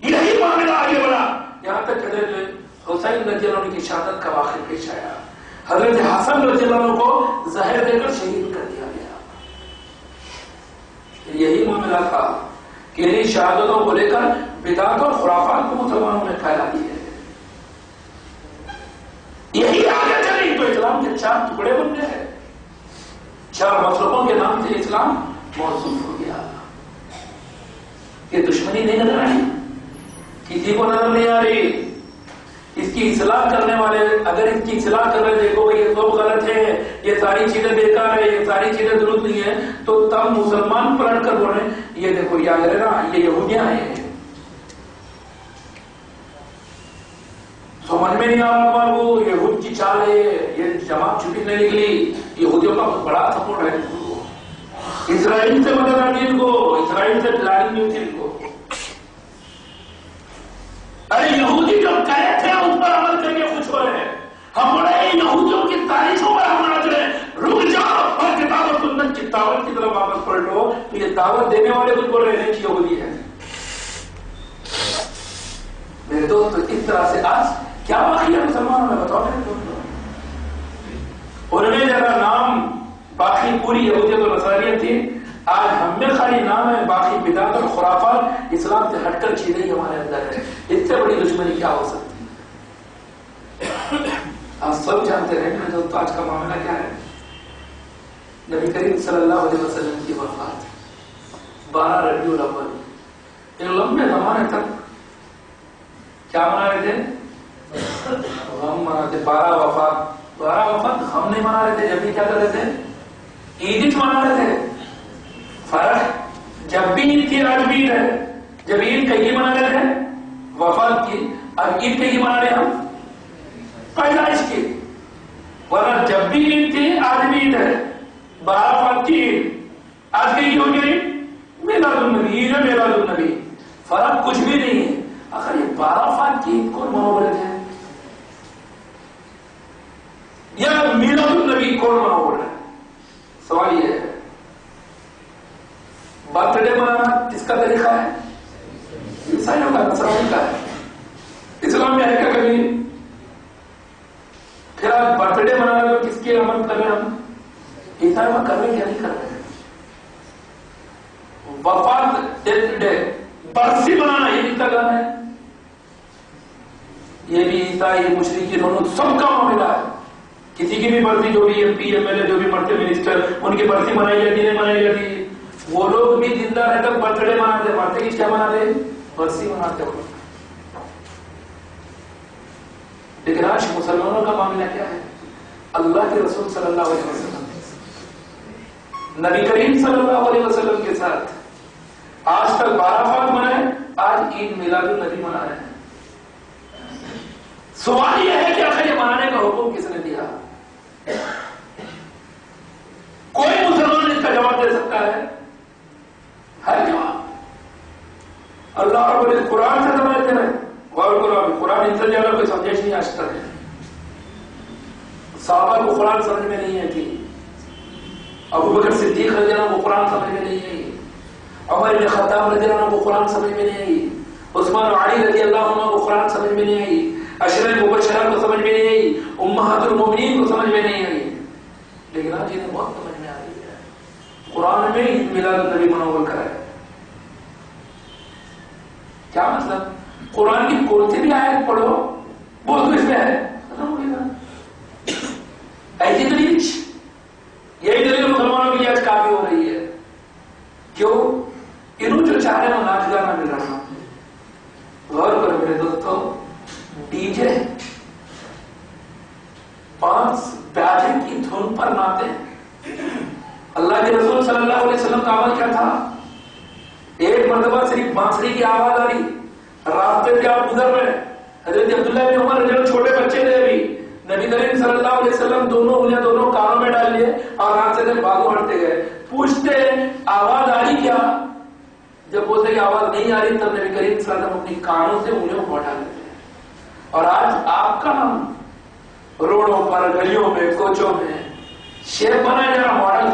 یہی معاملہ آگے بڑھا، یہاں تک حضرت حسین رضی اللہ عنہ کی شہادت کا واقعہ پیش آیا۔ حضرت حسن رضی اللہ عنہ کو زہر دے کر شہید کر دیا گیا۔ یہی معاملہ تھا کہ انہیں شہادتوں کو لے کر بدعت اور خرافات کو مسلمانوں نے پھیلا دی ہے۔ یہی آگے چلی تو اسلام کے 4 ٹکڑے بن گئے، 4 مسلکوں کے نام سے اسلام موصوف ہو گیا۔ یہ دشمنی نہیں نظر آئی، کسی کو نظر نہیں آ رہی۔ اس کی اصلاح کرنے والے اگر اس کی اصلاح کر رہے دیکھو بھائی یہ سب غلط ہے، یہ ساری چیزیں بیکار ہے، یہ ساری چیزیں درست نہیں ہے، تو تب مسلمان پلٹ کر بولے یہ دیکھو یاد رہنا یہ یہودیاں ہیں۔ سمجھ میں نہیں آ رہا وہ یہود کی چال ہے، یہ جماعت چھپی نہیں نکلی، یہودیوں کا بہت بڑا سپورٹ ہے ان کو، اسرائیل سے مدد آتی ان کو، اسرائیل سے پلاننگ نہیں ہوتی ان کو۔ ارے یہودی جو کہے تھے اس پر عمل کر کے خوش ہو رہے ہیں، ہم بڑے یہودیوں کی تاریخوں پر ہم ناچ رہے ہیں، رک جاؤ اور کتاب و سنت کی دعوت کی طرف واپس پلٹو۔ تو یہ دعوت دینے والے کچھ بول رہے ہیں کہ یہودی ہے۔ میرے دوست اس طرح سے آج کیا باقی ہے مسلمانوں میں بتاؤ میرے دوستوں؟ انہوں نے ذرا نام باقی پوری یہودیت اور نصرانیت تھی، آج ہم میں خالی نام ہے، باقی بدعت اور خرافات اسلام سے ہٹ کر چیزیں ہی ہمارے اندر ہے۔ اس سے بڑی دشمنی کیا ہو سکتی ہے؟ آپ سب جانتے ہیں کہ دوستو آج کا معاملہ کیا ہے۔ نبی کریم صلی اللہ علیہ وسلم کی وفات 12 ربیع الاول، ان لمبے زمانے تک کیا منا رہے تھے؟ غم مناتے۔ 12 وفات ہم نہیں منا رہے تھے، جب بھی کیا کر رہے تھے؟ عید منا رہے تھے۔ فرق جب بھی عید کی آج بھی عید ہے، جب عید کہیں منا رہے تھے وفات کی، اب عید کہیں منا رہے ہم پیدائش کی، ورنہ جب بھی عید تھی آج بھی عید ہے۔ 12 وفات کی عید، آج کہیں ہو گئی میلاد النبی، عید ہے میلاد النبی، فرق کچھ بھی نہیں ہے۔ اگر یہ 12 وفات کی عید کون منو رہے تھے یا میلاد النبی کون منو رہے ہیں؟ سوال یہ ہے۔ برتھ ڈے منانا کس کا طریقہ ہے؟ عیسائیوں کا، نصرانی کا ہے۔ اسلام میں ہے کیا کبھی؟ پھر آپ برتھ ڈے منانا تو کس کے عمل کر رہے ہیں ہم؟ عیسائیوں کا کر رہے کیا نہیں کر رہے؟ وفات ڈے برسی منانا یہ بھی کر رہا ہے، یہ بھی عیسائی مشرکی دونوں سب کا معاملہ ہے۔ کسی کی بھی برسی، جو بھی MP MLA جو بھی مرتے منسٹر، ان کی برسی منائی جاتی نہیں منائی جاتی، وہ لوگ بھی زندہ رہ کر برتھ ڈے مناتے، مرتے کی کیا مناتے؟ برسی مناتے ہو۔ لیکن آج مسلمانوں کا معاملہ کیا ہے؟ اللہ کے رسول صلی اللہ علیہ وسلم، نبی کریم صلی اللہ علیہ وسلم کے ساتھ آج تک 12 وفات منائے، آج عید میلاد النبی منا رہے ہیں۔ سوال یہ ہے کہ آخر یہ منانے کا حکم کس نے دیا؟ کوئی مسلمان اس کا جواب دے سکتا ہے؟ ہر جواب اللہ رب العزت قرآن سے سمجھتے ہیں، غور کرو، قرآن ان سے زیادہ کوئی سمجھے نہیں آج تک ہے۔ صحابہ کو قرآن سمجھ میں نہیں آتی، ابو بکر صدیق رضی اللہ عنہ کو قرآن سمجھ میں نہیں آئی، عمر بن خطاب رضی اللہ عنہ کو قرآن سمجھ میں نہیں آئی، عثمان و علی رضی اللہ عنہ کو قرآن سمجھ میں نہیں آئی، عشرہ مبشرہ کو سمجھ میں نہیں آئی، امہات المؤمنین کو سمجھ میں نہیں آئی، لیکن آج انہیں بہت سمجھ میں آ رہی ہے۔ قرآن میں عید میلاد النبی منعول کرا ہے۔ کیا مطلب؟ قرآن کی کون سی بھی آیت پڑھو وہ تو اس میں ہے، ختم ہو گیا۔ ایسی دلیل، یہی دلیل مسلمانوں کی آج کافی ہو رہی ہے۔ کیوں؟ انہوں جو چاہ رہے ہیں وہ ناچ گانا مل رہا ہے۔ غور کرو میرے دوستو، ڈی جے 5 پیادے کی دھن پر ناتے ہیں۔ اللہ کے رسول صلی اللہ علیہ وسلم کا عمل کیا تھا؟ ایک مرتبہ صرف بانسری کی آواز آ رہی، راستے سے آپ گزر رہے، حضرت عبداللہ بن عمر جو چھوٹے بچے تھے ابھی، نبی کریم صلی اللہ علیہ وسلم دونوں انہیں دونوں کانوں میں ڈال لیے اور راستے سے بھاگو ہٹتے گئے۔ پوچھتے آواز آ رہی کیا؟ جب بولتے کہ آواز نہیں آ رہی تب نبی کریم صلی اللہ علیہ وسلم اپنی کانوں سے انہیں اٹھا لیتے ہیں۔ اور آج آپ کا ہم روڈوں پر، گلیوں میں، کوچوں میں شیپ بنائے جا رہا ماڈل،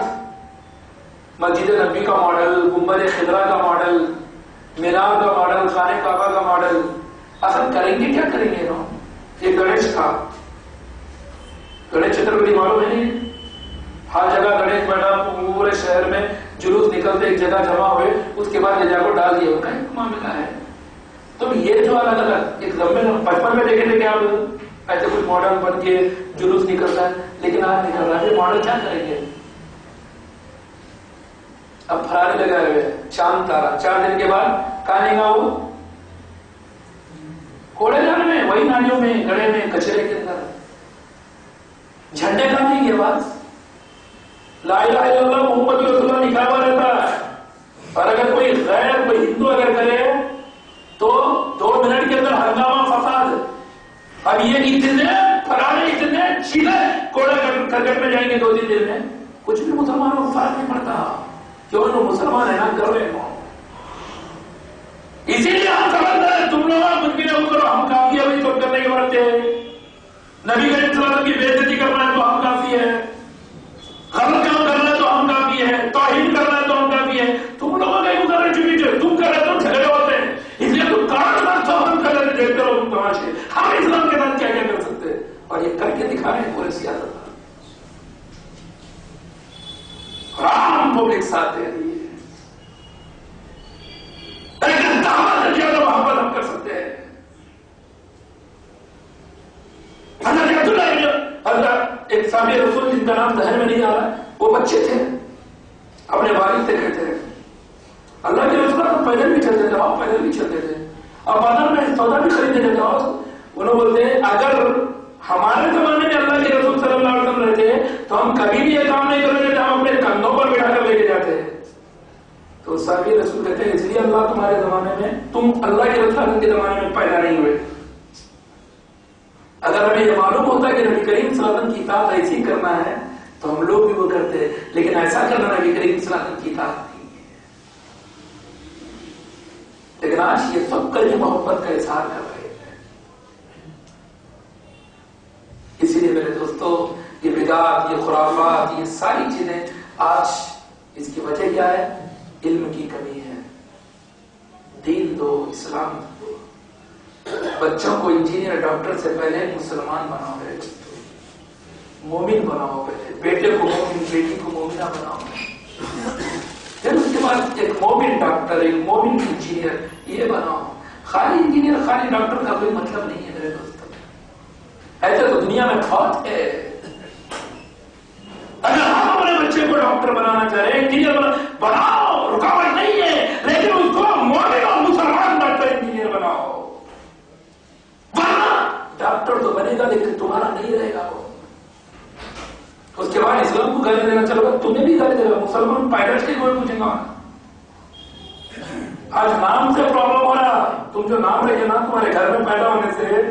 مسجد نبی کا ماڈل، گنبد خضرا کا ماڈل، مینار کا ماڈل، خانہ کعبہ کا ماڈل، اصل کریں گے کیا کریں گے نا؟ یہ گنیش کا گنیش چترپتی معلوم ہے نہیں؟ ہر جگہ گنیش بیٹھا، پورے شہر میں جلوس نکلتے ایک جگہ جمع ہوئے، اس کے بعد جگہ کو ڈال دیا، ان کا ایک معاملہ ہے۔ تو یہ جو الگ الگ ایک لمبے بچپن میں دیکھے تھے کہ آپ ایسے کچھ ماڈل بن کے جلوس نکلتا ہے، لیکن آج نکل رہا ہے۔ یہ ماڈل کیا کریں گے؟ اب فرارے لگائے ہوئے، چاند تارا، 4 دن کے بعد کہاں نہیں گا وہ؟ کوڑے دان میں، وہی نالیوں میں، گڑھے میں، کچرے کے اندر۔ جھنڈے کا نہیں، یہ بات لا الہ الا اللہ محمد رسول اللہ لکھا ہوا رہتا ہے، اور اگر کوئی غیر، کوئی ہندو اگر کرے تو 2 منٹ کے اندر ہنگامہ، فساد۔ اب یہ اتنے فرارے، اتنے چیلے کوڑے کرکٹ میں جائیں گے 2-3 دن میں، کچھ بھی مسلمانوں کو فرق نہیں پڑتا، کیوں؟ وہ مسلمان ہے نا، کر رہے ہوں۔ اسی لیے ہم سمجھتے ہیں تم لوگ مجھ بھی نہ کرو، ہم کافی ابھی تو کرنے کے بڑھتے ہیں۔ نبی کریم صلی اللہ علیہ وسلم کی بے عزتی کرنا ہے تو ہم کافی ہے، غلط کام کرنا ہے تو ہم کافی ہے، توہین کرنا ہے تو ہم کافی ہے۔ تم لوگوں کا کر رہے چکی، تم کر رہے تو جھگڑے ہوتے ہیں، اس لیے تم کاٹ مت ہم کر رہے دیکھتے رہو تم تماشے۔ ہم اسلام کے ساتھ کیا کیا کر سکتے ہیں اور یہ کر کے دکھا رہے ہیں پورے سیاست۔ قرآن پبلک ساتھ دے رہی ہے، لیکن دعوت کیا تو محبت ہم کر سکتے ہیں۔ حضرت ایک صحابی رسول جن کا نام ذہن میں نہیں آ رہا، وہ بچے تھے، اپنے والد سے کہتے ہیں اللہ کے رسول تو پیدل بھی چلتے تھے، آپ پیدل بھی چلتے تھے، اور بازار میں سودا بھی خریدنے جاتے ہو۔ انہوں بولتے ہیں اگر ہمارے زمانے میں اللہ کے رسول صلی اللہ علیہ وسلم رہتے تو ہم کبھی بھی یہ کام نہیں کرتے تھے، ہم اپنے کندھوں پر بٹھا کر لے کے جاتے ہیں۔ تو صحابی رسول کہتے ہیں اس لیے اللہ تمہارے زمانے میں، تم اللہ کے رسول کے زمانے میں پیدا نہیں ہوئے۔ اگر ہمیں یہ معلوم ہوتا کہ نبی کریم صلی اللہ علیہ وسلم کی اطاعت ایسی کرنا ہے تو ہم لوگ بھی وہ کرتے، لیکن ایسا کرنا نبی کریم صلی اللہ علیہ وسلم کی اطاعت نہیں ہے۔ لیکن آج یہ سب کل محبت کا اظہار کر رہے ہیں۔ اسی لیے میرے دوستو، یہ بدعات، یہ خرافات، یہ ساری چیزیں آج اس کی وجہ کیا ہے؟ علم کی کمی ہے۔ دین دو، اسلام دو، بچوں کو انجینئر، ڈاکٹر سے پہلے مسلمان بناؤ، مومن بناؤ، پہلے بیٹے کو مومن، بیٹی کو مومنہ بناؤ، پھر اس کے بعد ایک مومن ڈاکٹر، ایک مومن انجینئر یہ بناؤ۔ خالی انجینئر، خالی ڈاکٹر کا کوئی مطلب نہیں ہے میرے دوستوں، ایسے تو دنیا میں بہت ہے۔ اگر ہم اپنے بچے کو ڈاکٹر بنانا چاہ رہے ہیں، انجینئر بناؤ، رکاوٹ نہیں ہے، لیکن اس کو مومن اور مسلمان ڈاکٹر انجینئر بناؤ، ورنہ ڈاکٹر تو بنے گا لیکن تمہارا نہیں رہے گا وہ۔ اس کے بعد اسلام کو گالی دینا چلو گا، تمہیں بھی گالی دے گا، مسلمان پائلٹ کے کوئی پوچھیں گا۔ آج نام سے پرابلم ہو رہا، تم جو نام رہے نا تمہارے گھر میں پیدا ہونے سے،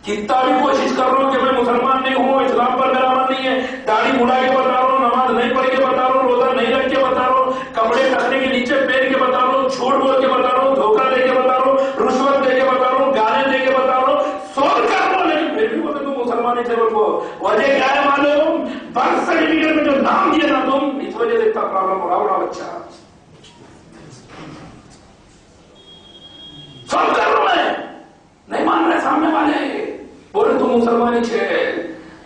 کتنا بھی کوشش کر رہا ہوں کہ میں مسلمان نہیں ہوں، اسلام پر میرا من نہیں ہے، داڑھی مڑا کے بتا رہا ہوں، نماز نہیں پڑھ کے بتا رہا ہوں، روزہ نہیں رکھ کے بتا رہا ہوں، کپڑے رکھنے کے نیچے پہن کے بتا رہا ہوں، جھوٹ بول کے بتا رہا ہوں، دھوکہ دے کے بتا رہا ہوں، رشوت دے کے بتا رہا ہوں، گانے دے کے بتا رہا ہوں، سول کر رہا ہوں، لیکن پھر بھی بولتے تم مسلمان ہی تھے۔ کو وجہ کیا ہے معلوم؟ برتھ سرٹیفکیٹ میں جو نام دیا نا تم، اس وجہ سے اتنا پرابلم ہو رہا بچہ۔ سب کر رہا میں نہیں مان رہے سامنے والے، بولے تم مسلمان ہی چھے،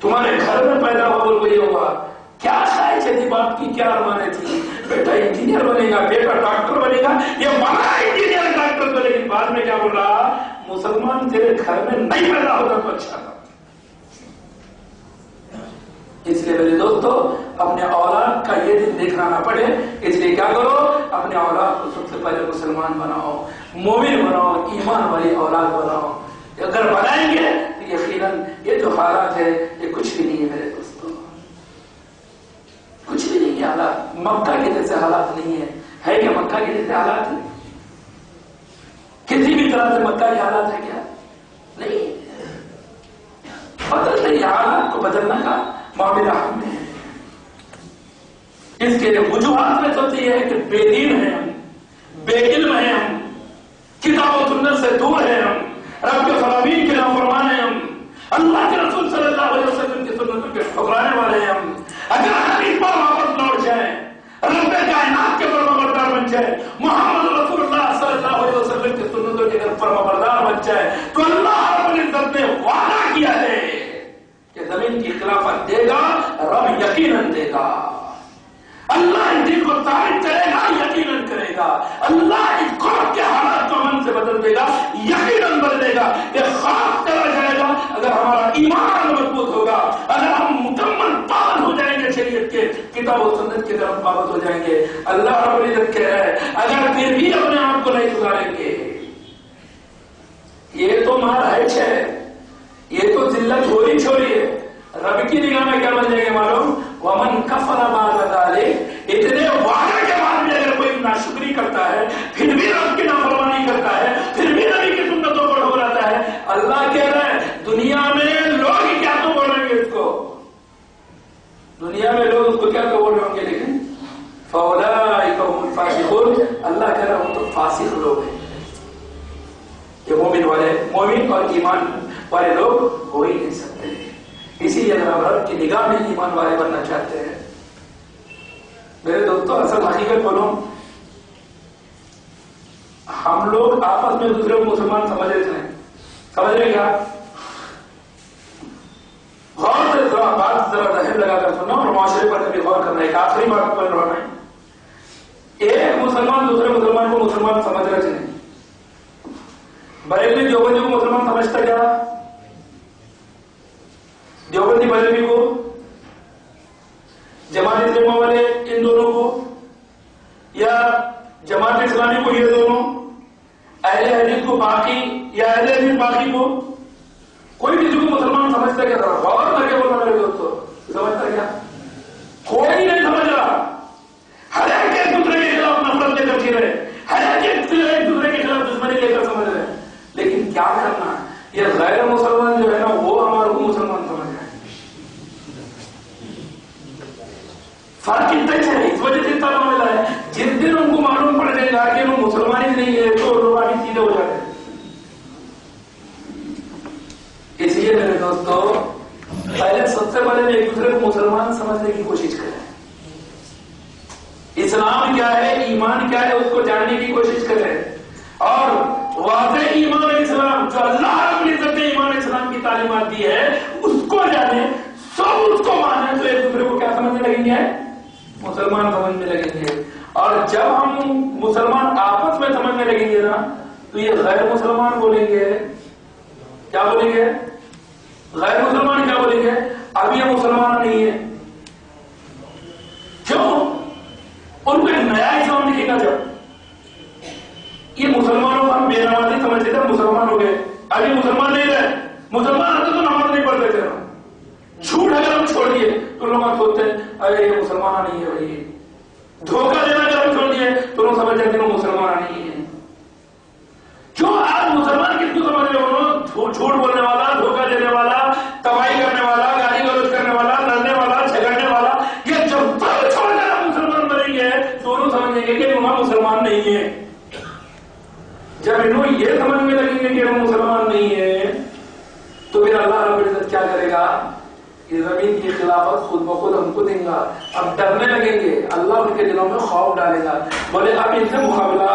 تمہارے گھر میں پیدا ہوا بول کوئی ہوگا، کیا خواہش تھی باپ کی، کیا ارمانیں تھی؟ بیٹا انجینئر بنے گا، بیٹا ڈاکٹر بنے گا، یہ بنا انجینئر ڈاکٹر تو، لیکن بعد میں کیا بول رہا؟ مسلمان تیرے گھر میں نہیں پیدا ہوتا تو اچھا تھا. اس لیے میرے دوستو اپنے اولاد کا یہ دن دیکھنا نہ پڑے، اس لیے کیا کرو، اپنے اولاد کو سب سے پہلے مسلمان بناؤ، مومن بناؤ، ایمان والی اولاد بناؤ. اگر بنائیں گے تو یقیناً یہ جو حالات ہے یہ کچھ بھی نہیں ہے میرے دوستو، کچھ بھی نہیں ہے. حالات مکہ کے جیسے حالات نہیں ہے کہ مکہ کے جیسے حالات نہیں؟ کسی بھی طرح سے مکہ کے حالات ہے کیا؟ نہیں. بدل نہیں، حالات کو بدلنا کا معاملہ ہم نے. اس کے لیے وجوہات میں ہوتی ہے کہ بے دین ہیں ہم، بے علم ہیں ہم، کتاب و سنت سے دور ہیں ہم، رب کے فرامین کے نافرمان ہیں ہم، اللہ کے رسول صلی اللہ علیہ وسلم کی سنتوں کے ٹھکرانے والے ہیں ہم. اگر ہم اس پر واپس لوٹ جائیں، رب کائنات کے فرمانبردار بن جائیں، محمد رسول اللہ صلی اللہ علیہ وسلم کی سنتوں کے فرمانبردار بن جائیں، تو اللہ رب العزت نے وعدہ کیا ہے کہ زمین کی خلافت دے گا، رب یقیناً دے گا. اللہ ان دین کو ثابت کرے گا، یقیناً کرے گا. اللہ اس قوم کے حالات کو من سے بدل دے گا، یقیناً بدلے گا. یہ خواب چلا جائے گا اگر ہمارا ایمان مضبوط ہوگا، اگر ہم مکمل پابند ہو جائیں گے شریعت کے، کتاب و سنت کی طرف پابند ہو جائیں گے. اللہ رب العزت کہہ رہا ہے اگر پھر بھی اپنے آپ کو نہیں سدھاریں گے، یہ تو مہارائج ہے، یہ تو ذلت چھوڑی چھوڑی ہے. رب کی نگاہ میں کیا بن جائے گا معلوم؟ ومن کفر بعد ذلک، اتنے وعدے کے بعد بھی اگر کوئی ناشکری کرتا ہے، پھر بھی رب کی نافرمانی کرتا ہے، پھر بھی نبی کی سنتوں کو ٹھکراتا ہے، اللہ کہہ رہا ہے دنیا میں لوگ کیا تو بول رہے ہیں اس کو، دنیا میں لوگ اس کو کیا تو بول رہے ہوں گے، لیکن فاولئک هم الفاسقون، اللہ کہہ رہا ہوں تو فاسق لوگ ہیں. یہ مومن اور ایمان والے لوگ ہو ہی نہیں سکتے. اسی لیے اگر آپ رب کی نگاہ میں ایمان والے بننا چاہتے ہیں، میرے دوستوں اصل حقیقت بولوں، ہم لوگ آپس میں دوسرے کو مسلمان سمجھ رہے کیا؟ غور سے ذرا ذہن لگا کر سننا اور معاشرے پر بھی غور کرنا. ایک آخری بات بن رہا ہے، ایک مسلمان دوسرے مسلمان کو مسلمان سمجھ رہے تھے. بریلوی دیوبندی کو مسلمان سمجھتا کیا؟ دیوبندی بریلوی کو، جماعت اسلامی والے ان دونوں کو، یا جماعت اسلامی کو یہ دونوں، اہل حدیث کو باقی یا اہل حدیث باقی کو، کوئی کسی کو مسلمان سمجھتا کیا؟ تھا غور کر کے بولنا میرے دوستوں، سمجھتا کیا؟ کوئی نہیں سمجھ رہا. ہر ایک دوسرے کے خلاف نفرت لے کر جی رہے، ہر ایک دوسرے کے خلاف دشمنی لے کر سمجھ رہے. لیکن کیا کرنا، یہ غیر مسلمان جو ہے نا وہ ہمارے کو مسلمان سمجھ رہے ہیں. فرق اتنا ہی ہے، اس وجہ سے اتنا معاملہ ہے. جس دن ان کو معلوم پڑ جائے گا کہ وہ مسلمان ہی نہیں ہے تو لوگ آگے سیدھے ہو جاتے ہیں. اس لیے میرے دوستو پہلے سب سے پہلے ایک دوسرے کو مسلمان سمجھنے کی کوشش کریں. اسلام کیا ہے، ایمان کیا ہے، اس کو جاننے کی کوشش کریں. اور واضح ایمان اسلام جو اللہ رب العزت نے ایمان اسلام کی تعلیمات دی ہے اس کو جانے، سب اس کو مانے، تو ایک دوسرے کو کیا سمجھنے لگیں گے؟ مسلمان سمجھنے لگیں گے. اور جب ہم مسلمان آپس میں سمجھنے لگیں گے نا تو یہ غیر مسلمان بولیں گے، کیا بولیں گے؟ غیر مسلمان کیا بولیں گے؟ اب یہ مسلمان نہیں ہے. کیوں؟ ان کو ایک نیا اسلام دکھے گا. جب یہ مسلمانوں کو ہم بے نمازی سمجھتے تھے، مسلمان ہو گئے، اب یہ مسلمان نہیں رہے. مسلمان ہوتے تو نماز نہیں پڑھتے تھے. جھوٹ اگر ہم چھوڑ دیے تو لوگ سوچتے ہیں ارے یہ مسلمان نہیں ہے بھائی. دھوکہ دینا اگر ہم چھوڑ دیے تو لوگ سمجھ جاتے ہیں مسلمان نہیں ہے. کیوں آج مسلمان کس کو سمجھ رہے ہو؟ جھوٹ بولنے والا، دھوکہ دینے والا، تباہی کرنے والا، گالی گلوچ کرنے والا، لڑنے والا، جھگڑنے والا، یہ جب تک چھوڑ کر مسلمان بنیں گے تو انہوں سمجھیں گے کہ وہاں مسلمان نہیں ہے. جب انہوں یہ سمجھنے لگیں گے کہ وہ مسلمان نہیں ہے تو پھر اللہ رب العزت کیا کرے گا؟ یہ زمین کی خلافت خود بخود ہم کو دیں گا. اب ڈرنے لگیں گے، اللہ ان کے دلوں میں خوف ڈالے گا. بولے اب ان سے مقابلہ،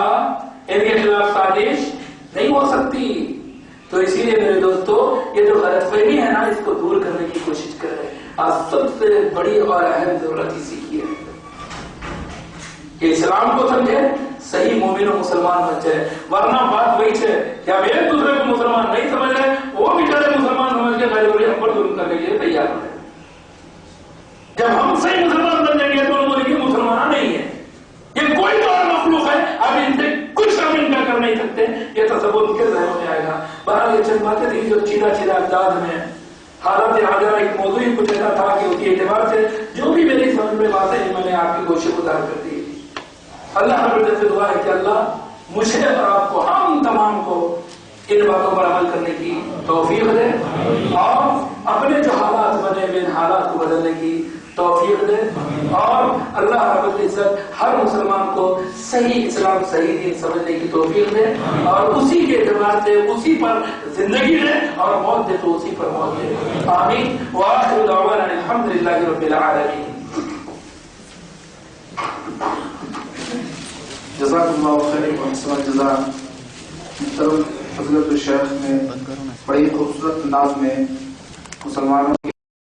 ان کے خلاف سازش نہیں ہو سکتی. تو اسی لیے میرے دوستو یہ جو غلط فہمی ہے نا اس کو دور کرنے کی کوشش کر رہے ہیں. آج سب سے بڑی اور اہم ضرورت اسی کی ہے کہ اسلام کو سمجھے، صحیح مومن و مسلمان بن جائے. ورنہ بات وہی ہے کہ اب ایک دوسرے کو مسلمان نہیں سمجھ رہے, وہ بیچارے مسلمان سمجھ کے میرے بڑے ہم پر ظلم کرنے کے لیے تیار ہو رہے. جب ہم صحیح مسلمان بن جائیں گے تو وہ یہ مسلمان نہیں ہے, یہ کوئی اور مخلوق ہے, اب ان سے کچھ ہم ان کا کر نہیں سکتے. یہ تصور کے ذہن میں آئے گا. بہرحال یہ چند باتیں تھیں جو چیدہ چیدہ انداز میں حالت حاضرہ ایک موضوع ہی کچھ ایسا تھا کہ اس کے اعتبار سے جو بھی میری سمجھ میں باتیں ہیں میں نے آپ کی کوشش گزار کر دی. اللہ رب العزت سے دعا ہے کہ اللہ مجھے اور آپ کو, ہم تمام کو ان باتوں پر عمل کرنے کی توفیق دے اور اپنے جو حالات بنے ہوئے ان حالات کو بدلنے کی توفیق دے, اور اللہ رب العزت ہر مسلمان کو صحیح اسلام صحیح دین سمجھنے کی توفیق دے اور اسی کے اعتبار سے اسی پر زندگی دے اور موت دے تو اسی پر موت دے. آمین. وآخر دعوانا الحمدللہ رب العالمین. جزاک اللہ خیر و احسن الجزاء. محترم حضرت الشیخ نے بڑی خوبصورت انداز میں مسلمانوں